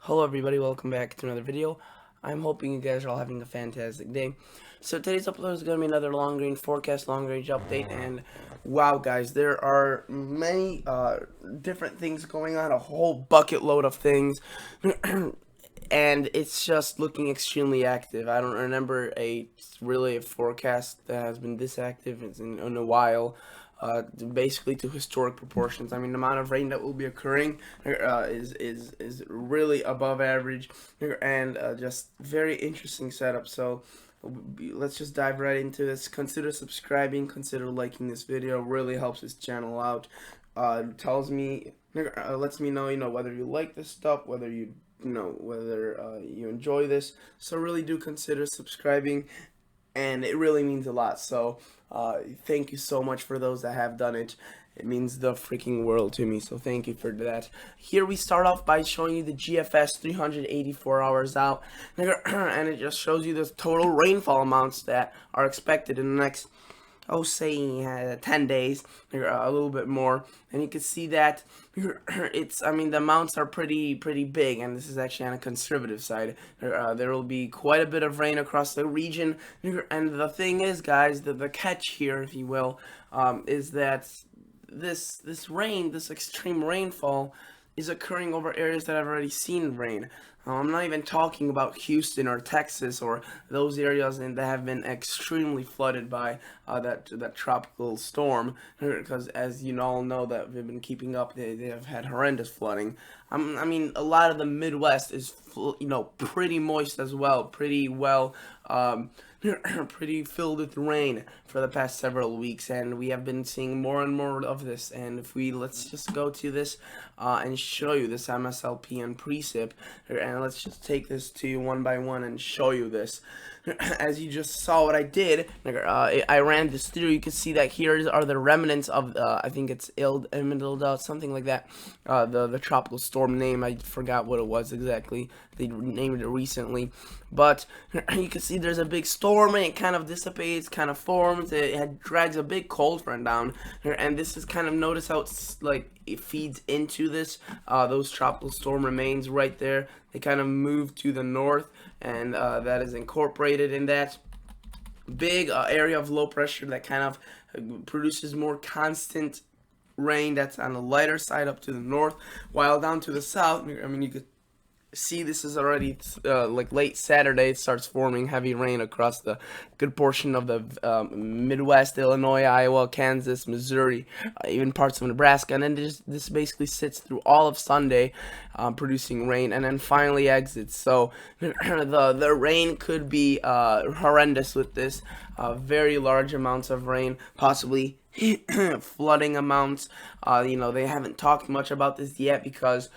Hello everybody, welcome back to another video. I'm hoping you guys are all having a fantastic day. So today's upload is going to be another long range forecast, long range update, and wow guys, there are many different things going on, a whole bucket load of things, and it's just looking extremely active. I don't remember a forecast that has been this active in a while. Basically to historic proportions. I mean, the amount of rain that will be occurring is really above average, and just very interesting setup. So let's just dive right into this. Consider subscribing, consider liking this video. Really helps this channel out. Tells me, lets me know, whether you like this stuff, whether whether you enjoy this. So really do consider subscribing, and it really means a lot. So thank you so much for those that have done it. It means the freaking world to me, so thank you for that. Here we start off by showing you the GFS 384 hours out, and it just shows you the total rainfall amounts that are expected in the next, say 10 days, a little bit more. And you can see that the amounts are pretty big, and this is actually on a conservative side. There will be quite a bit of rain across the region, and the thing is, guys, the catch here, if you will, is that this extreme rainfall is occurring over areas that have already seen rain. I'm not even talking about Houston or Texas or those areas that have been extremely flooded by that tropical storm, because as you all know that we've been keeping up, they have had horrendous flooding. I mean, a lot of the Midwest is pretty moist as well, pretty well. Pretty filled with rain for the past several weeks, and we have been seeing more and more of this. And if let's just go to this and show you this MSLP and precip, and let's just take this to you one by one and show you this. As you just saw what I did, I ran this through. You can see that here are the remnants of I think it's Imminent, something like that. The tropical storm name, I forgot what it was exactly. They named it recently, but you can see there's a big storm, and it kind of dissipates, kind of forms. It drags a big cold front down, and this is kind of, notice how it's like it feeds into this. Those tropical storm remains right there. They kind of move to the north, and that is incorporated in that big area of low pressure that kind of produces more constant rain that's on the lighter side up to the north, while down to the south, I mean, you could see this is already like late Saturday. It starts forming heavy rain across the good portion of the Midwest, Illinois, Iowa, Kansas, Missouri, even parts of Nebraska, and then this basically sits through all of Sunday, producing rain, and then finally exits. So the rain could be horrendous with this. Very large amounts of rain, possibly flooding amounts. They haven't talked much about this yet because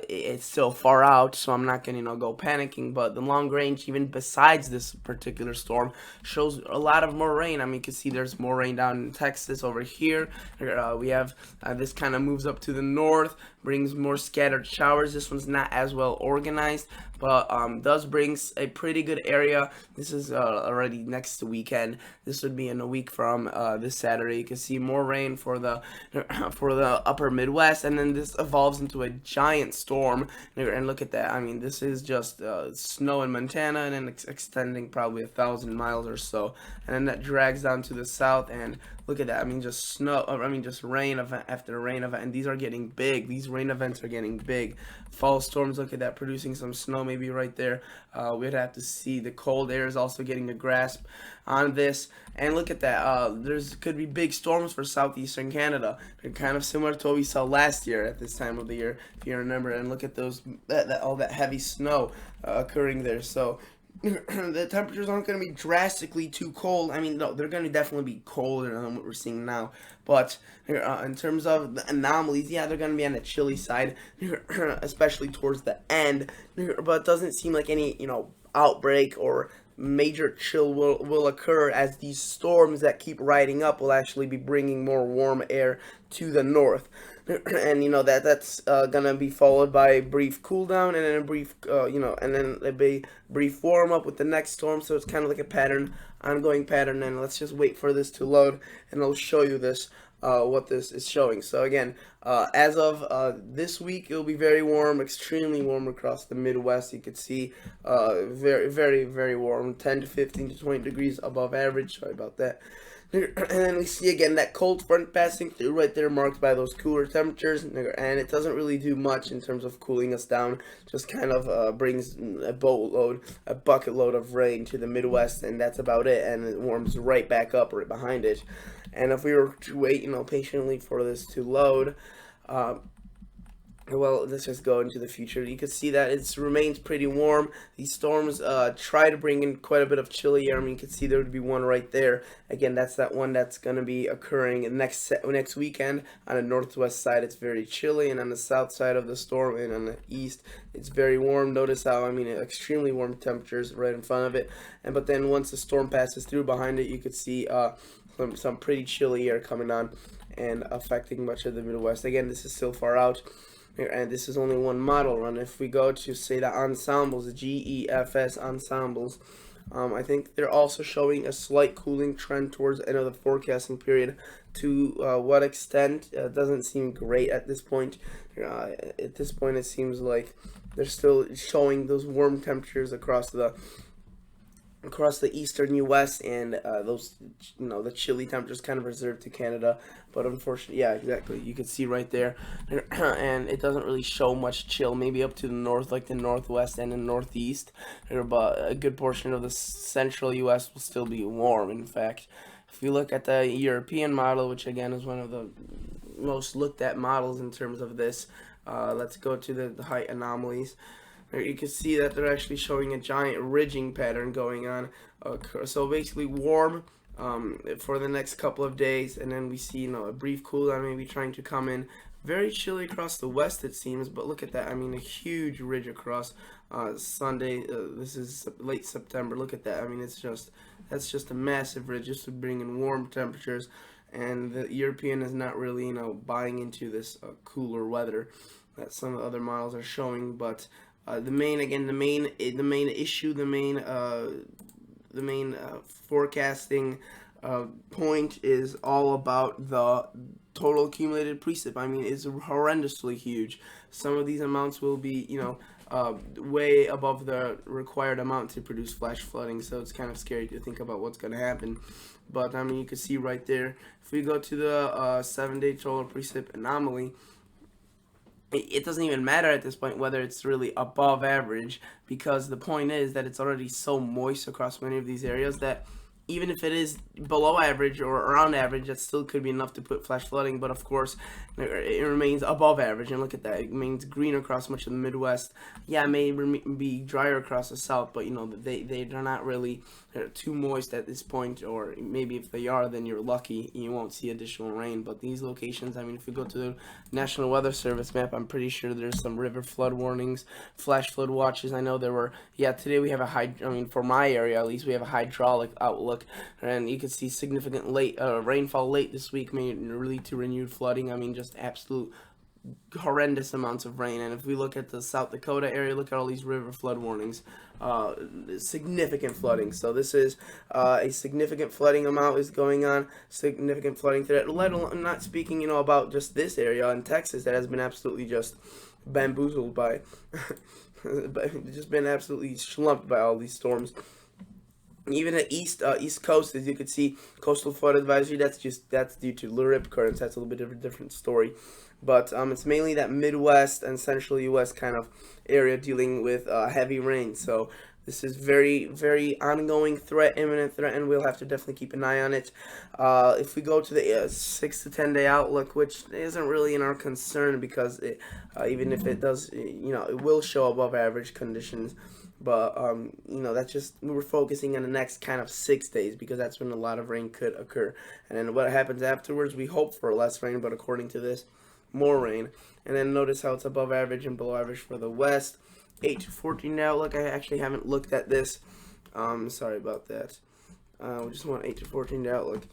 it's still far out, so I'm not gonna go panicking. But the long range, even besides this particular storm, shows a lot of more rain. I mean, you can see there's more rain down in Texas over here. We have this kind of moves up to the north, brings more scattered showers. This one's not as well organized, but does brings a pretty good area. This is already next weekend. This would be in a week from this Saturday. You can see more rain for the upper Midwest, and then this evolves into a giant storm. And look at that. I mean, this is just snow in Montana, and then extending probably 1,000 miles or so, and then that drags down to the south. And look at that. I mean, just snow. I mean, just rain event after rain event, and these are getting big. These rain events are getting big. Fall storms. Look at that, producing some snow maybe right there. We'd have to see. The cold air is also getting a grasp on this, and look at that. Could be big storms for southeastern Canada. They're kind of similar to what we saw last year at this time of the year, if you remember. And look at those, all that heavy snow occurring there. So the temperatures aren't going to be drastically too cold. I mean, no, they're going to definitely be colder than what we're seeing now. But in terms of the anomalies, yeah, they're going to be on the chilly side, especially towards the end. But it doesn't seem like any, outbreak or major chill will occur, as these storms that keep riding up will actually be bringing more warm air to the north. And that's gonna be followed by a brief cool down, and then a brief and then a brief warm up with the next storm. So it's kind of like a ongoing pattern. And let's just wait for this to load, and I'll show you this. what this is showing. So again, as of this week, it'll be very warm, extremely warm across the Midwest. You could see very, very, very warm, 10 to 15 to 20 degrees above average. Sorry about that. And then we see again that cold front passing through right there, marked by those cooler temperatures, and it doesn't really do much in terms of cooling us down. Just kind of brings a bucket load of rain to the Midwest, and that's about it. And it warms right back up right behind it. And if we were to wait, patiently for this to load, well, let's just go into the future. You can see that it remains pretty warm. These storms try to bring in quite a bit of chilly air. I mean, you can see there would be one right there. Again, that's that one that's going to be occurring next weekend. On the northwest side, it's very chilly, and on the south side of the storm and on the east, it's very warm. Notice how, I mean, extremely warm temperatures right in front of it. But then once the storm passes through behind it, you could see some pretty chilly air coming on and affecting much of the Midwest. Again, this is still far out, and this is only one model run. If we go to, say, the ensembles, the GEFS ensembles, I think they're also showing a slight cooling trend towards the end of the forecasting period. To what extent doesn't seem great at this point. At this point, it seems like they're still showing those warm temperatures across the eastern U.S. and those, the chilly temperatures kind of reserved to Canada. But unfortunately, yeah, exactly. You can see right there, and it doesn't really show much chill. Maybe up to the north, like the northwest and the northeast, but a good portion of the central U.S. will still be warm. In fact, if you look at the European model, which again is one of the most looked at models in terms of this, let's go to the height anomalies. You can see that they're actually showing a giant ridging pattern going on. So basically warm for the next couple of days, and then we see a brief cool down, maybe trying to come in. Very chilly across the west, it seems, but look at that. I mean, a huge ridge across Sunday. This is late September. Look at that. I mean, that's just a massive ridge just to bring in warm temperatures, and the European is not really buying into this cooler weather that some of the other models are showing. But the main issue, the main forecasting point is all about the total accumulated precip. I mean, it's horrendously huge. Some of these amounts will be, way above the required amount to produce flash flooding, so it's kind of scary to think about what's going to happen. But, I mean, you can see right there, if we go to the 7-day total precip anomaly, it doesn't even matter at this point whether it's really above average, because the point is that it's already so moist across many of these areas that even if it is below average or around average, that still could be enough to put flash flooding. But of course, it remains above average, and look at that, it remains green across much of the Midwest. Yeah, it may be drier across the South, but they're not really too moist at this point, or maybe if they are, then you're lucky, you won't see additional rain. But these locations, I mean, if we go to the National Weather Service map, I'm pretty sure there's some river flood warnings, flash flood watches. I know there were, today we have for my area at least, we have a hydraulic outlook, and you can see significant rainfall late this week may lead to renewed flooding. I mean, just absolute horrendous amounts of rain. And if we look at the South Dakota area, look at all these river flood warnings, significant flooding. So this is a significant flooding amount is going on, significant flooding threat. Let alone, not speaking about just this area in Texas that has been absolutely just bamboozled by just been absolutely slumped by all these storms. Even the east coast, as you can see, coastal flood advisory, that's due to low rip currents. That's a little bit of a different story. But it's mainly that Midwest and central U.S. kind of area dealing with heavy rain. So this is very, very ongoing threat, imminent threat, and we'll have to definitely keep an eye on it. If we go to the 6 to 10 day outlook, which isn't really in our concern, because even if it does, it will show above average conditions. But that's just, we're focusing on the next kind of 6 days, because that's when a lot of rain could occur. And then what happens afterwards, we hope for less rain, but according to this, more rain. And then notice how it's above average and below average for the west. 8 to 14 day outlook. I actually haven't looked at this. Sorry about that. We just want 8 to 14 day outlook.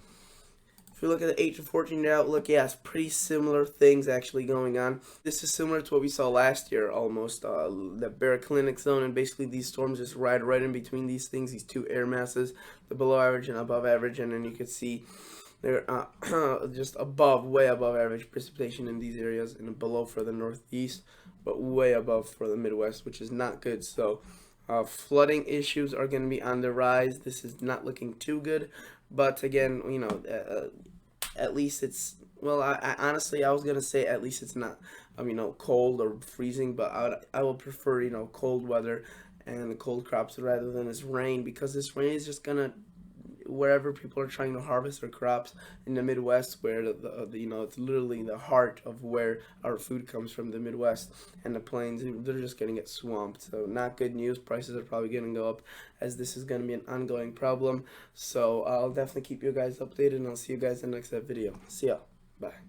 If you look at the 8 to 14 day outlook, it's pretty similar things actually going on. This is similar to what we saw last year, almost, the baroclinic zone, and basically these storms just ride right in between these things, these two air masses, the below average and above average, and then you could see They're just above, way above average precipitation in these areas, and below for the Northeast, but way above for the Midwest, which is not good. So flooding issues are going to be on the rise. This is not looking too good, but again, at least it's, well, I honestly, I was gonna say at least it's not cold or freezing, but I would prefer cold weather and cold crops rather than this rain, because this rain is just gonna, wherever people are trying to harvest their crops in the Midwest, where it's literally the heart of where our food comes from, the Midwest and the plains, they're just going to get swamped. So not good news. Prices are probably going to go up, as this is going to be an ongoing problem. So I'll definitely keep you guys updated, and I'll see you guys in the next video. See ya. Bye.